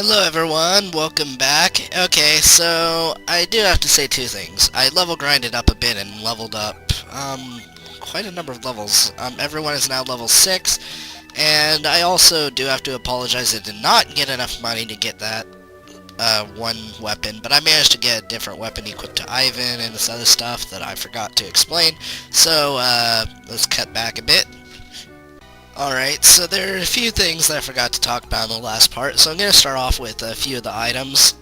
Hello everyone, welcome back. Okay, so I do have to say two things. I level grinded up a bit and leveled up quite a number of levels. Everyone is now level 6, and I also do have to apologize I did not get enough money to get that one weapon, but I managed to get a different weapon equipped to Ivan and this other stuff that I forgot to explain. So let's cut back a bit. Alright, so there are a few things that I forgot to talk about in the last part, so I'm going to start off with a few of the items.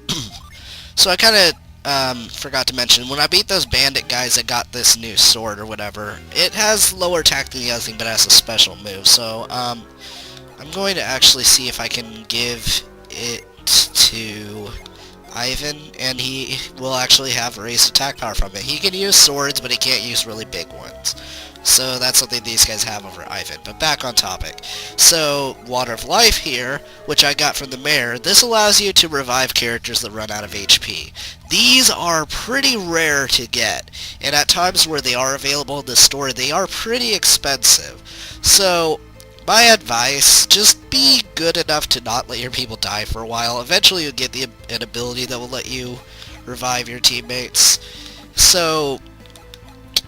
So I kind of forgot to mention, when I beat those bandit guys that got this new sword or whatever, it has lower attack than the other thing, but it has a special move, so I'm going to actually see if I can give it to Ivan, and he will actually have raised attack power from it. He can use swords, but he can't use really big ones. So that's something these guys have over Ivan. But back on topic. So, Water of Life here, which I got from the mayor, this allows you to revive characters that run out of HP. These are pretty rare to get, and at times where they are available in the store, they are pretty expensive. So, my advice, just be good enough to not let your people die for a while. Eventually you'll get an ability that will let you revive your teammates. So,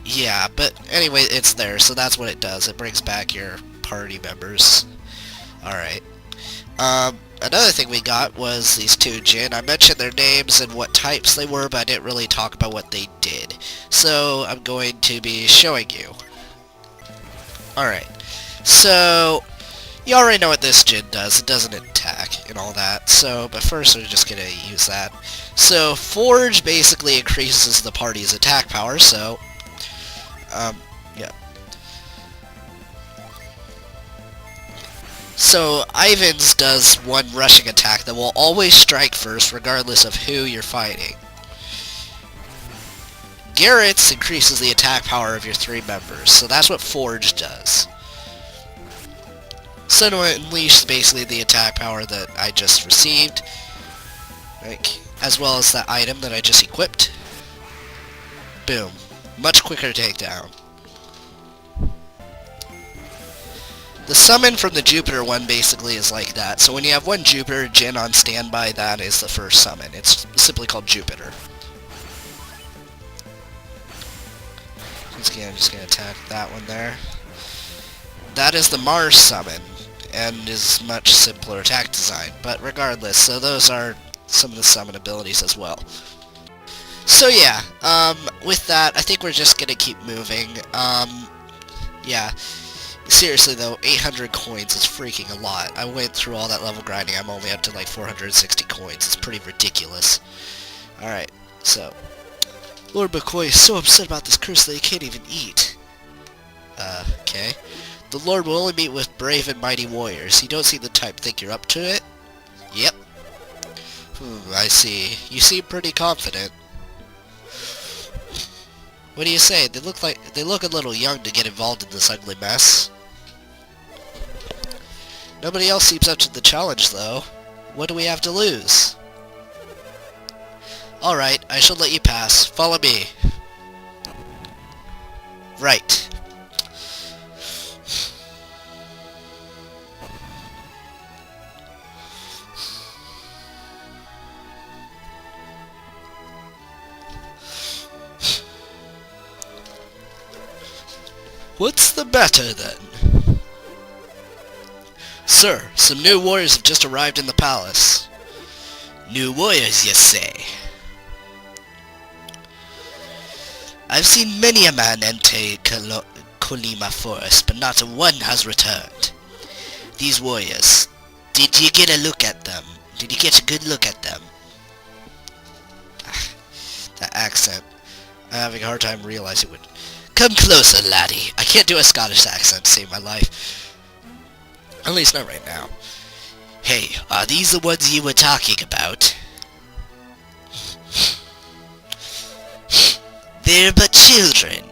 yeah, but anyway, it's there, so that's what it does. It brings back your party members. Alright. Another thing we got was these two Jin. I mentioned their names and what types they were, but I didn't really talk about what they did. So, I'm going to be showing you. Alright. So, you already know what this Jin does. It doesn't attack and all that. So, but first we're just going to use that. So, Forge basically increases the party's attack power, so yeah. So, Ivan's does one rushing attack that will always strike first, regardless of who you're fighting. Garrett's increases the attack power of your 3 members, so that's what Forge does. So to unleash basically the attack power that I just received, as well as that item that I just equipped. Boom. Much quicker takedown. The summon from the Jupiter one basically is like that. So when you have one Jupiter Jin on standby, that is the first summon. It's simply called Jupiter. I'm just going to attack that one there. That is the Mars summon, and is much simpler attack design. But regardless, so those are some of the summon abilities as well. So yeah, with that, I think we're just gonna keep moving. Yeah, seriously though, 800 coins is freaking a lot. I went through all that level grinding, I'm only up to like 460 coins. It's pretty ridiculous. Alright, so, Lord McCoy is so upset about this curse that he can't even eat. Okay. The Lord will only meet with brave and mighty warriors. You don't seem the type to think you're up to it? Yep. I see. You seem pretty confident. What do you say? They look a little young to get involved in this ugly mess. Nobody else seems up to the challenge, though. What do we have to lose? Alright, I shall let you pass. Follow me. Right. What's the matter, then? Sir, some new warriors have just arrived in the palace. New warriors, you say? I've seen many a man enter Kolima forest, but not one has returned. These warriors, did you get a look at them? Did you get a good look at them? That accent. I'm having a hard time realizing what... Come closer, laddie. I can't do a Scottish accent to save my life. At least not right now. Hey, are these the ones you were talking about? They're but children.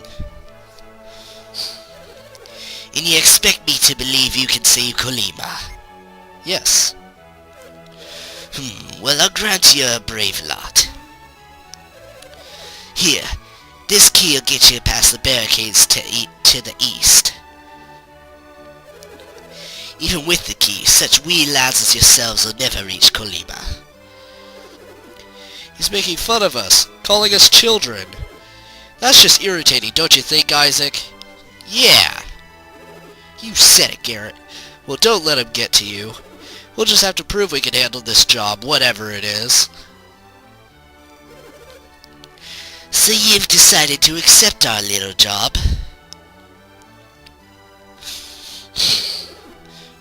And you expect me to believe you can save Kolima? Yes. Well, I'll grant you a brave lot. Here. This key will get you past the barricades to the east. Even with the key, such wee lads as yourselves will never reach Kolima. He's making fun of us, calling us children. That's just irritating, don't you think, Isaac? Yeah. You said it, Garrett. Well, don't let him get to you. We'll just have to prove we can handle this job, whatever it is. So you've decided to accept our little job?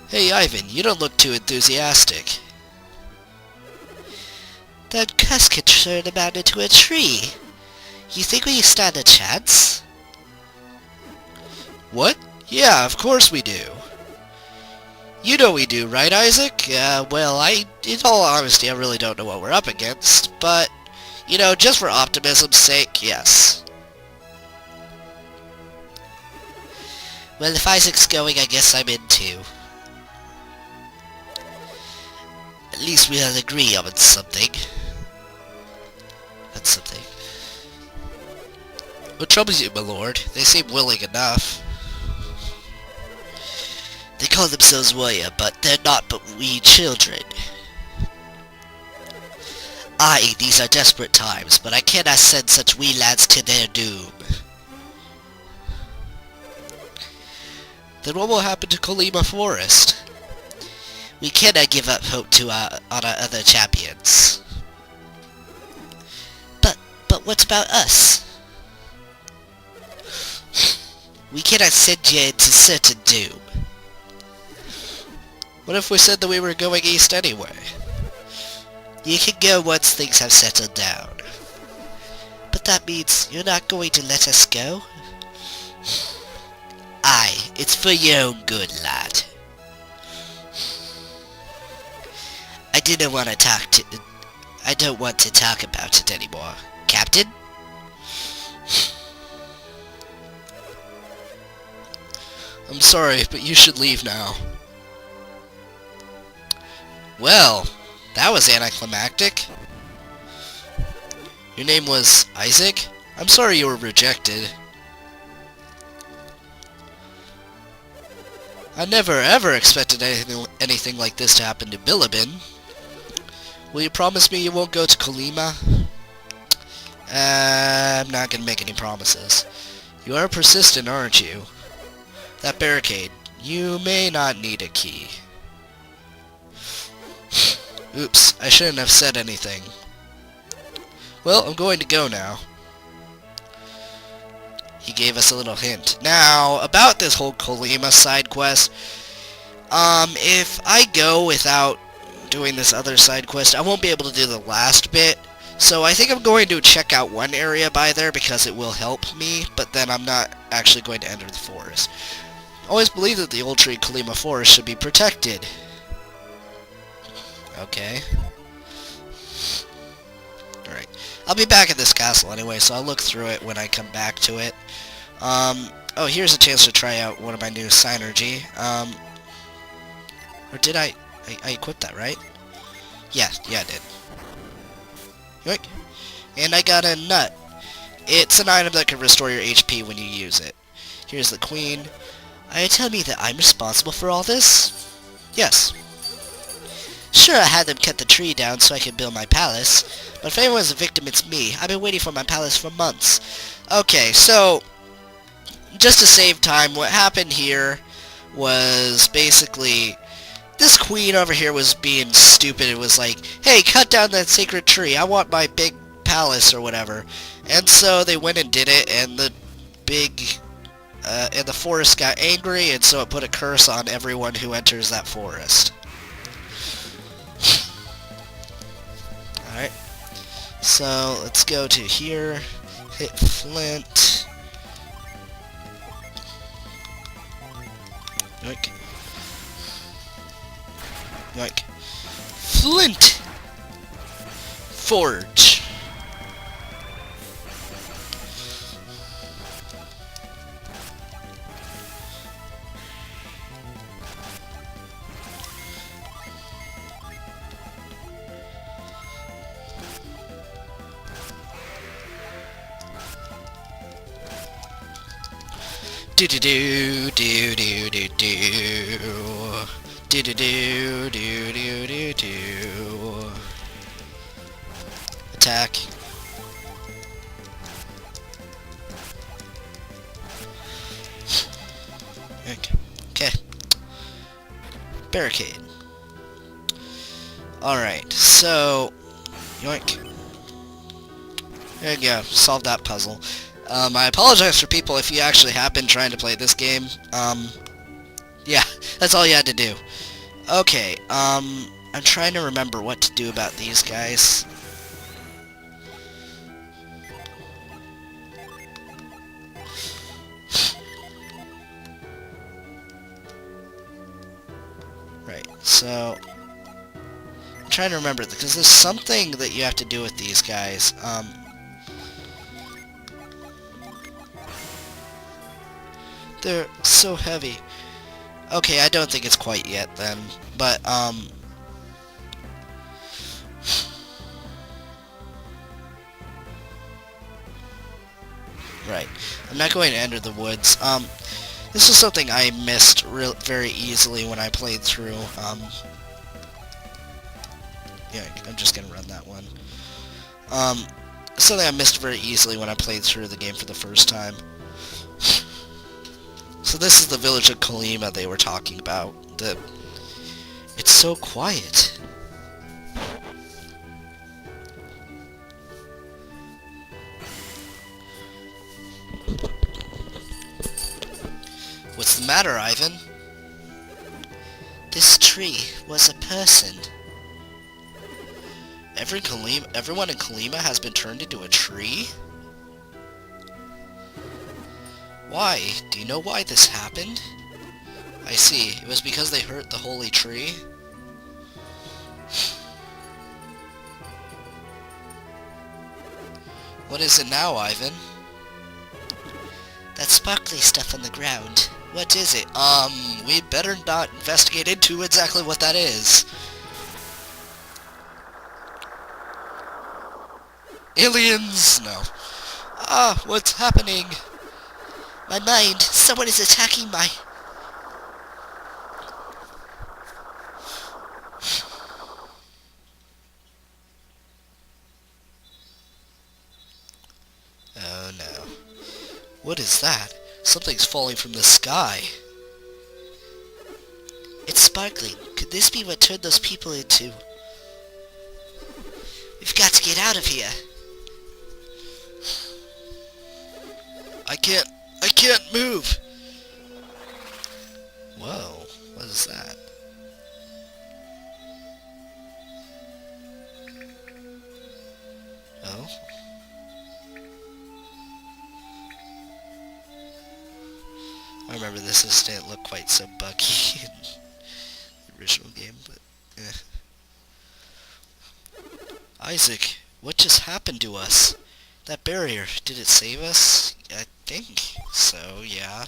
Hey, Ivan, you don't look too enthusiastic. That cuss could turn him out into a tree. You think we stand a chance? What? Yeah, of course we do. You know we do, right, Isaac? Well, in all honesty, I really don't know what we're up against, but, you know, just for optimism's sake, yes. Well, if Isaac's going, I guess I'm in too. At least we'll agree on something. That's something. What troubles you, my lord? They seem willing enough. They call themselves warrior, but they're not but wee children. Aye, these are desperate times, but I cannot send such wee lads to their doom. Then what will happen to Kolima Forest? We cannot give up hope to on our other champions. But what about us? We cannot send you into certain doom. What if we said that we were going east anyway? You can go once things have settled down. But that means you're not going to let us go? Aye, it's for your own good, lad. I don't want to talk about it anymore. Captain? I'm sorry, but you should leave now. Well, that was anticlimactic. Your name was Isaac? I'm sorry you were rejected. I never ever expected anything like this to happen to Bilibin. Will you promise me you won't go to Kolima? I'm not gonna make any promises. You are persistent, aren't you? That barricade. You may not need a key. Oops, I shouldn't have said anything. Well, I'm going to go now. He gave us a little hint. Now, about this whole Kolima side quest, if I go without doing this other side quest, I won't be able to do the last bit. So I think I'm going to check out one area by there because it will help me, but then I'm not actually going to enter the forest. I always believe that the old tree Kolima Forest should be protected. Okay. Alright. I'll be back at this castle anyway, so I'll look through it when I come back to it. Oh, here's a chance to try out one of my new Synergy. Or did I equipped that, right? Yeah, I did. Yoink. And I got a nut. It's an item that can restore your HP when you use it. Here's the queen. Are you telling me that I'm responsible for all this? Yes. Sure, I had them cut the tree down so I could build my palace, but if anyone's a victim, it's me. I've been waiting for my palace for months. Okay, so, just to save time, what happened here was basically, this queen over here was being stupid. It was like, hey, cut down that sacred tree. I want my big palace or whatever. And so they went and did it, and the forest got angry, and so it put a curse on everyone who enters that forest. Alright, so let's go to here, hit flint, yoink, yoink, flint, forge. Do do do do do do do do do do do do do do. attack. Okay. Barricade. Alright, so... yoink. There you go. Solve that puzzle. I apologize for people if you actually have been trying to play this game. Yeah, that's all you had to do. Okay, I'm trying to remember what to do about these guys. Right, so... I'm trying to remember, because there's something that you have to do with these guys. They're so heavy. Okay, I don't think it's quite yet then, but, right. I'm not going to enter the woods. This was something I missed very easily when I played through, yeah, I'm just gonna run that one. Something I missed very easily when I played through the game for the first time. So this is the village of Kolima they were talking about. It's so quiet. What's the matter, Ivan? This tree was a person. Everyone in Kolima has been turned into a tree? Why? Do you know why this happened? I see. It was because they hurt the holy tree? What is it now, Ivan? That sparkly stuff on the ground. What is it? We'd better not investigate into exactly what that is. Aliens! No. Ah, what's happening? My mind! Someone is attacking my... Oh no. What is that? Something's falling from the sky. It's sparkling. Could this be what turned those people into... We've got to get out of here. I can't move! Whoa, what is that? Oh? I remember this didn't look quite so buggy in the original game, but Isaac, what just happened to us? That barrier, did it save us? I think so, yeah.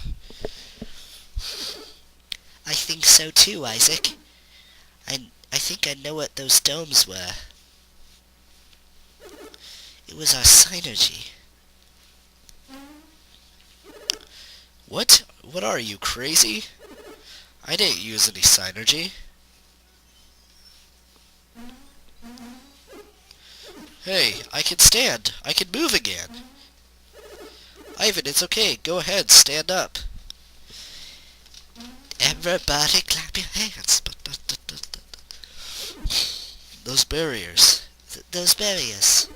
I think so too, Isaac. I think I know what those domes were. It was our synergy. What? What are you, crazy? I didn't use any synergy. Hey, I can stand. I can move again. Ivan, it's okay. Go ahead, stand up. Everybody clap your hands. Those barriers. Those barriers.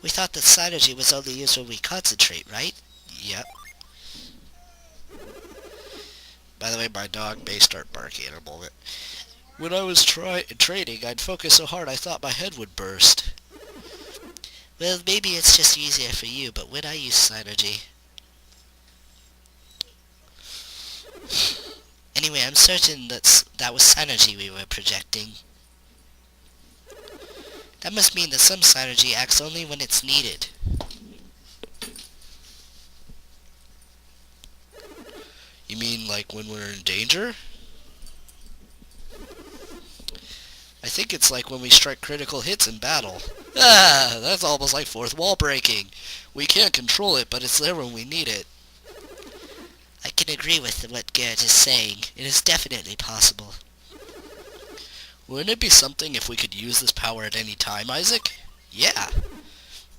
We thought that synergy was only used when we concentrate, right? Yep. By the way, my dog may start barking in a moment. When I was training, I'd focus so hard I thought my head would burst. Well, maybe it's just easier for you, but when I use synergy... Anyway, I'm certain that was synergy we were projecting. That must mean that some synergy acts only when it's needed. You mean like when we're in danger? I think it's like when we strike critical hits in battle. Ah, that's almost like fourth wall breaking. We can't control it, but it's there when we need it. I can agree with what Garrett is saying. It is definitely possible. Wouldn't it be something if we could use this power at any time, Isaac? Yeah.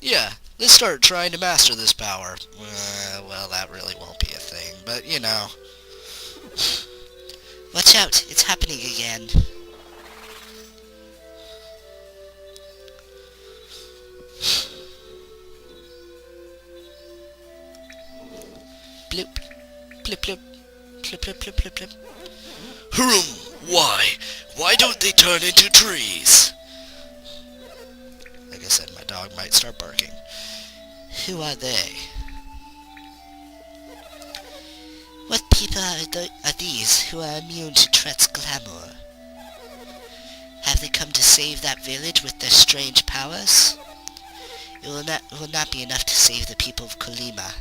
Yeah. Let's start trying to master this power. Well, that really won't be a thing, but you know. Watch out, it's happening again. Bloop. Blip blip. Blip blip blip blip blip. Hroom! Why? Why don't they turn into trees? Like I said, my dog might start barking. Who are they? What people are these who are immune to Tret's glamour? Have they come to save that village with their strange powers? It will not be enough to save the people of Kolima.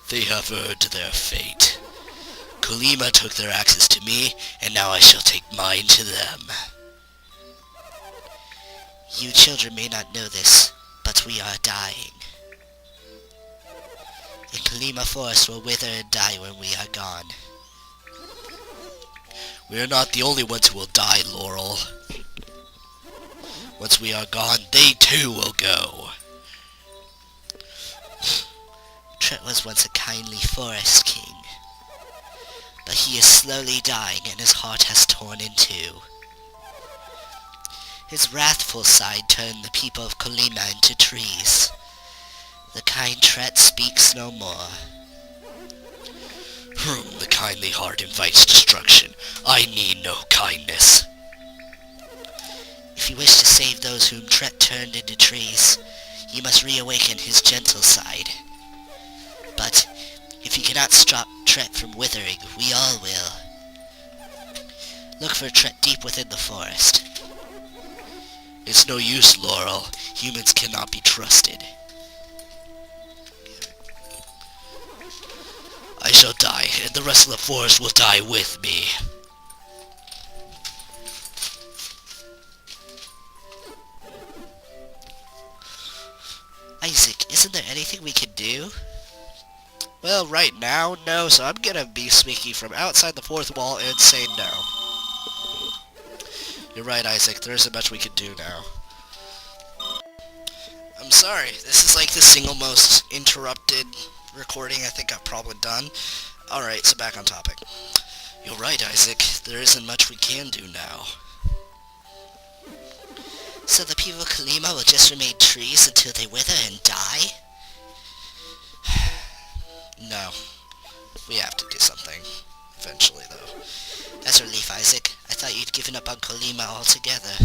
They have earned their fate. Kolima took their axes to me, and now I shall take mine to them. You children may not know this, but we are dying. The Kolima forest will wither and die when we are gone. We are not the only ones who will die, Laurel. Once we are gone, they too will go. Tret was once a kindly forest king, but he is slowly dying and his heart has torn in two. His wrathful side turned the people of Kolima into trees. The kind Tret speaks no more. The kindly heart invites destruction. I need no kindness. If you wish to save those whom Tret turned into trees, you must reawaken his gentle side. But if you cannot stop Tret from withering, we all will. Look for Tret deep within the forest. It's no use, Laurel. Humans cannot be trusted. I shall die, and the rest of the forest will die with me. Isaac, isn't there anything we can do? Well, right now, no, so I'm gonna be speaking from outside the fourth wall and say no. You're right, Isaac, there isn't much we can do now. I'm sorry, this is like the single most interrupted recording I think I've probably done. Alright, so back on topic. You're right, Isaac, there isn't much we can do now. So the people of Kolima will just remain trees until they wither and die? No. We have to do something. Eventually, though. That's a relief, Isaac. I thought you'd given up on Kolima altogether.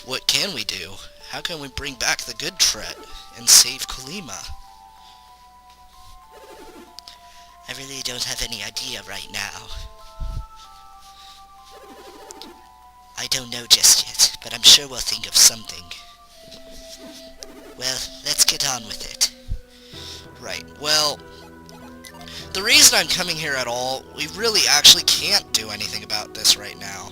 What can we do? How can we bring back the good Tret and save Kolima? I really don't have any idea right now. I don't know just yet, but I'm sure we'll think of something. Well, let's get on with it. Right, well, the reason I'm coming here at all, we really actually can't do anything about this right now.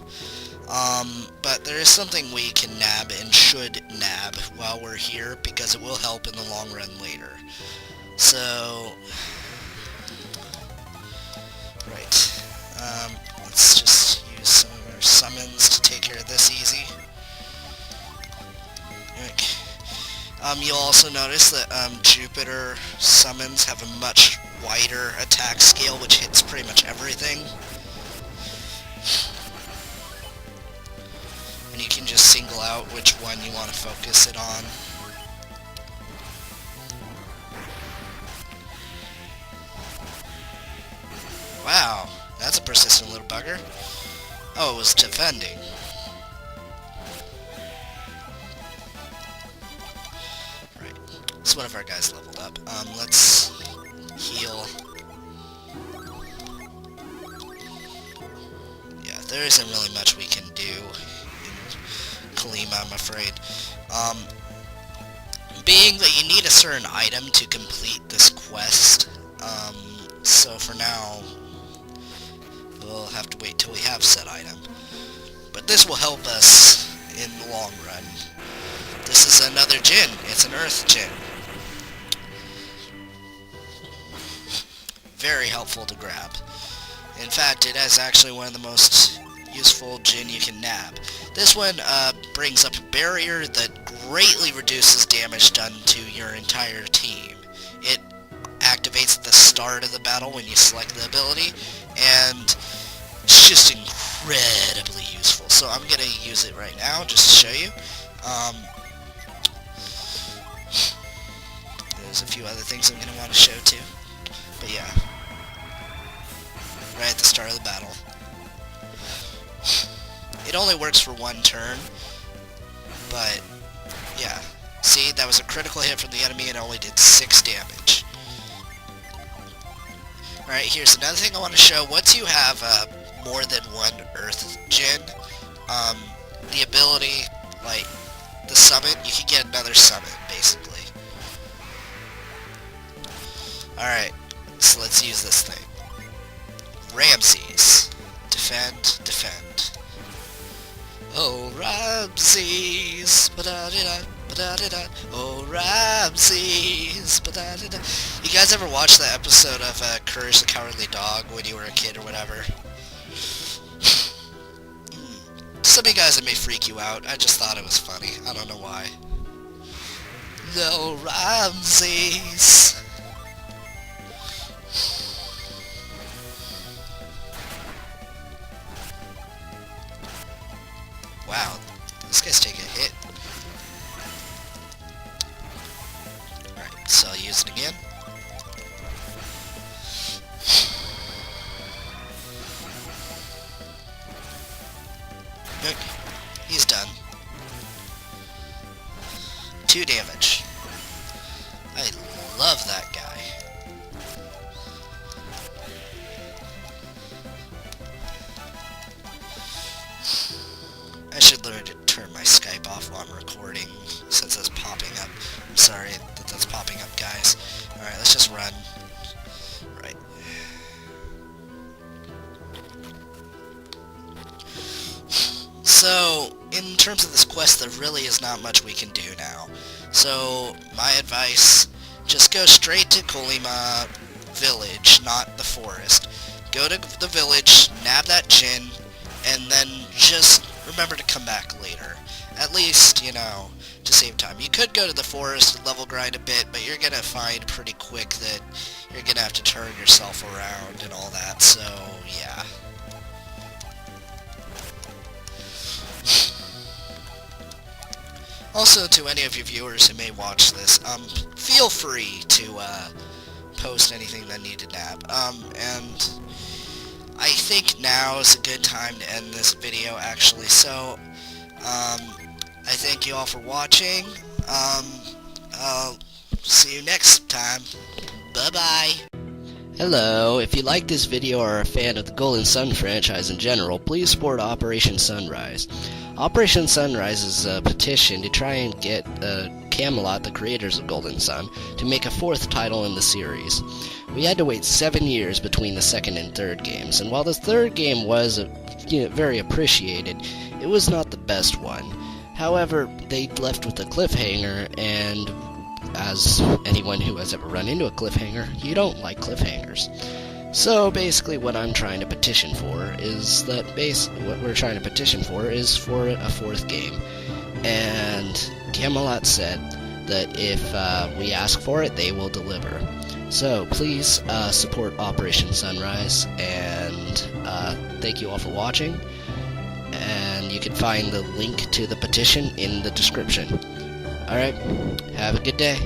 But there is something we can nab and should nab while we're here, because it will help in the long run later. So, right, let's just use some of our summons to take care of this easy. Okay. You'll also notice that Jupiter summons have a much wider attack scale, which hits pretty much everything. And you can just single out which one you want to focus it on. Wow, that's a persistent little bugger. Oh, it was defending. So one of our guys leveled up. Let's heal. Yeah, there isn't really much we can do in Kolima, I'm afraid. Being that you need a certain item to complete this quest, so for now, we'll have to wait till we have said item. But this will help us in the long run. This is another Djinn. It's an Earth Djinn. Very helpful to grab. In fact, it is actually one of the most useful Djinn you can nab. This one brings up a barrier that greatly reduces damage done to your entire team. It activates at the start of the battle when you select the ability, and it's just incredibly useful. So I'm going to use it right now just to show you. There's a few other things I'm going to want to show too. But yeah, right at the start of the battle. It only works for one turn, but yeah. See, that was a critical hit from the enemy and only did 6 damage. Alright, here's another thing I want to show. Once you have more than one Earth Djinn, the ability, like the summon, you can get another summon, basically. Alright, so let's use this thing. Ramses. Defend, defend. Oh, Ramses. Ba-da-da-da, ba-da-da-da. Oh, Ramses. Ba-da-da-da. You guys ever watch the episode of Courage the Cowardly Dog when you were a kid or whatever? Some of you guys, it may freak you out. I just thought it was funny. I don't know why. No, Ramses. Wow, this guy's taking a hit. Alright, so I'll use it again. Okay, he's done. 2 damage. I love that guy. I should learn to turn my Skype off while I'm recording, since it's popping up. I'm sorry that that's popping up, guys. Alright, let's just run. Right. So, in terms of this quest, there really is not much we can do now. So, my advice, just go straight to Kolima village, not the forest. Go to the village, nab that Djinn, and then just remember to come back later. At least, you know, to save time. You could go to the forest and level grind a bit, but you're gonna find pretty quick that you're gonna have to turn yourself around and all that, so yeah. Also, to any of you viewers who may watch this, feel free to post anything that need to nab. And I think now is a good time to end this video, actually. So, I thank you all for watching. I'll see you next time. Bye-bye. Hello, if you like this video or are a fan of the Golden Sun franchise in general, please support Operation Sunrise. Operation Sunrise is a petition to try and get Camelot, the creators of Golden Sun, to make a 4th title in the series. We had to wait 7 years between the 2nd and 3rd games, and while the 3rd game was very appreciated, it was not the best one. However, they left with a cliffhanger, and as anyone who has ever run into a cliffhanger, you don't like cliffhangers. So basically what I'm trying to petition for is that what we're trying to petition for is for a 4th game. And Camelot said that if we ask for it, they will deliver. So please support Operation Sunrise, and thank you all for watching. And you can find the link to the petition in the description. Alright, have a good day.